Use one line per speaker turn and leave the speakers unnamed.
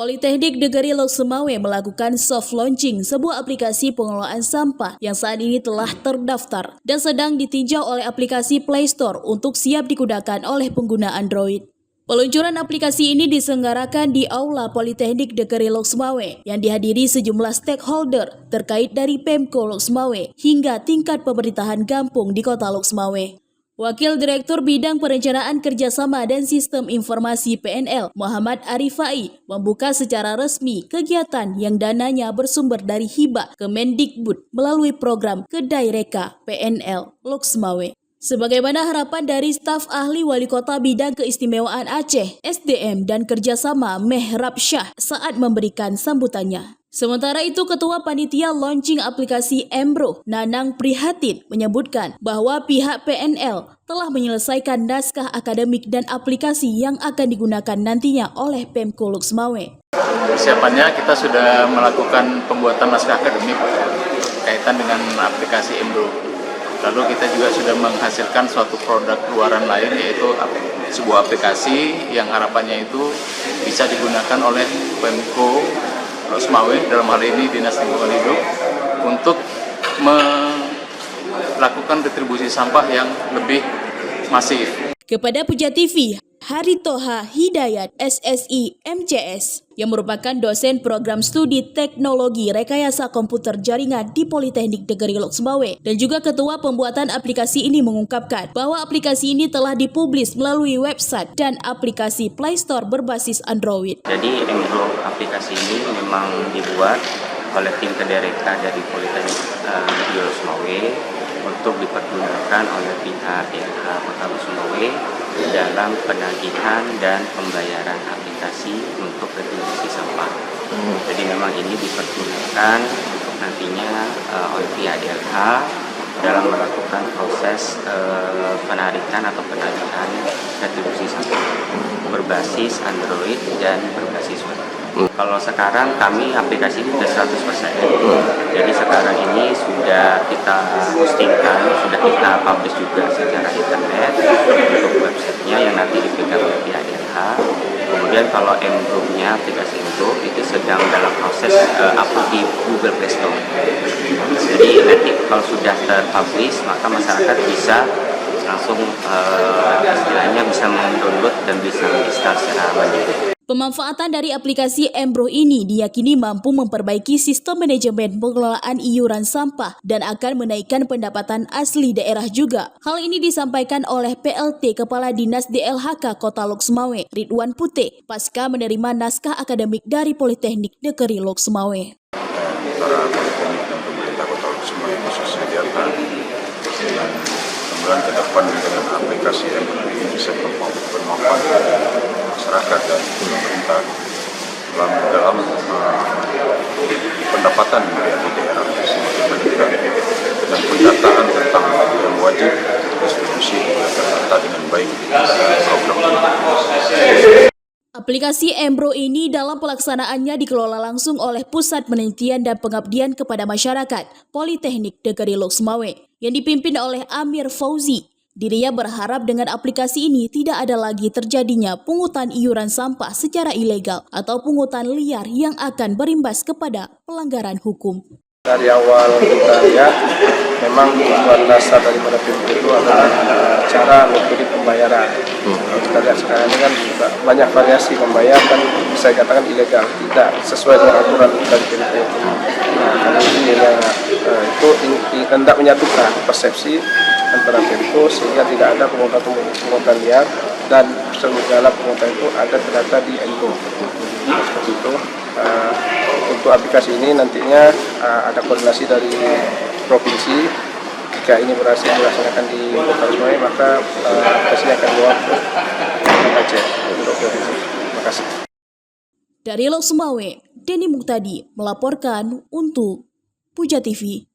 Politeknik Negeri Lok Sumawe melakukan soft launching sebuah aplikasi pengelolaan sampah yang saat ini telah terdaftar dan sedang ditinjau oleh aplikasi Play Store untuk siap digunakan oleh pengguna Android. Peluncuran aplikasi ini diselenggarakan di Aula Politeknik Negeri Lok Sumawe yang dihadiri sejumlah stakeholder terkait dari Pemko Lok Sumawe hingga tingkat pemerintahan Gampung di Kota Lok Sumawe. Wakil Direktur Bidang Perencanaan Kerjasama dan Sistem Informasi PNL, Muhammad Arifai, membuka secara resmi kegiatan yang dananya bersumber dari hibah Kemendikbud melalui program Kedai Reka PNL Lok Sumawe. Sebagaimana harapan dari staf ahli Wali Kota Bidang Keistimewaan Aceh, SDM dan Kerjasama Mehrab Syah saat memberikan sambutannya. Sementara itu, Ketua Panitia Launching Aplikasi Embro, Nanang Prihatin, menyebutkan bahwa pihak PNL telah menyelesaikan naskah akademik dan aplikasi yang akan digunakan nantinya oleh Pemko Lok Sumawe.
Persiapannya kita sudah melakukan pembuatan naskah akademik kaitan dengan aplikasi Embro. Lalu kita juga sudah menghasilkan suatu produk luaran lain, yaitu sebuah aplikasi yang harapannya itu bisa digunakan oleh Pemko Lok Sumawe, dalam hal ini Dinas Lingkungan Hidup, untuk melakukan distribusi sampah yang lebih masif.
Kepada Puja TV, Haritoha Hidayat SSI MCS yang merupakan dosen program studi teknologi rekayasa komputer jaringan di Politeknik Negeri Lok Sumawe dan juga ketua pembuatan aplikasi ini mengungkapkan bahwa aplikasi ini telah dipublis melalui website dan aplikasi Play Store berbasis Android.
Jadi Embro aplikasi ini memang dibuat oleh tim Kedai Reka dari Politeknik Negeri Lok Sumawe untuk dipergunakan oleh pihak DLH Kota Lok Sumawe dalam penagihan dan pembayaran aplikasi untuk retribusi sampah. Jadi memang ini dipergunakan untuk nantinya oleh pihak DLH dalam melakukan proses penarikan atau penagihan retribusi sampah berbasis Android dan berbasis web. Kalau sekarang kami aplikasi ini sudah 100%. Jadi sekarang ini sudah kita hostingkan, sudah kita publish juga secara internet untuk websitenya yang nanti dipegang oleh pihak DLH. Kemudian kalau Embro-nya, aplikasi Embro itu sedang dalam proses upload di Google Play Store. Jadi nanti kalau sudah terpublish maka masyarakat bisa langsung istilahnya bisa mendownload dan bisa menginstal secara mandiri.
Pemanfaatan dari aplikasi Embro ini diyakini mampu memperbaiki sistem manajemen pengelolaan iuran sampah dan akan menaikkan pendapatan asli daerah juga. Hal ini disampaikan oleh PLT Kepala Dinas DLHK Kota Lok Sumawe, Ridwan Putih, pasca menerima naskah akademik dari Politeknik Negeri Lok Sumawe.
Antara Politeknik dan pemerintah Kota Lok Sumawe khususnya DLH, kemudian ke depan dengan aplikasi Embro ini bisa bermanfaat masyarakat dan pemerintah dalam pendapatan di daerah semakin meningkat dan pendataan tentang yang wajib distribusi data dengan baik program ini.
Aplikasi Embro ini dalam pelaksanaannya dikelola langsung oleh Pusat Penelitian dan Pengabdian kepada Masyarakat Politeknik Negeri Lok Sumawe yang dipimpin oleh Amir Fauzi. Dirinya berharap dengan aplikasi ini tidak ada lagi terjadinya pungutan iuran sampah secara ilegal atau pungutan liar yang akan berimbas kepada pelanggaran hukum.
Dari awal kita lihat, memang tujuan dasar daripada Pemko itu adalah cara metode pembayaran. Kita lihat sekarang ini kan juga banyak variasi membayar dan bisa dikatakan ilegal, tidak sesuai dengan aturan dari Pemko. Nah, karena ini itu hendak menyatukan persepsi antara Pemko sehingga tidak ada pungutan liar dan segala pungutan itu ada terdata di Embro. Seperti itu. Untuk aplikasi ini nantinya ada koordinasi dari provinsi. Jika ini berhasil dilaksanakan di Kota Lok Sumawe, maka aplikasinya akan dibawa ke Aceh untuk provinsi. Terima kasih.
Dari Lok Sumawe, Denny Muktadi melaporkan untuk Puja TV.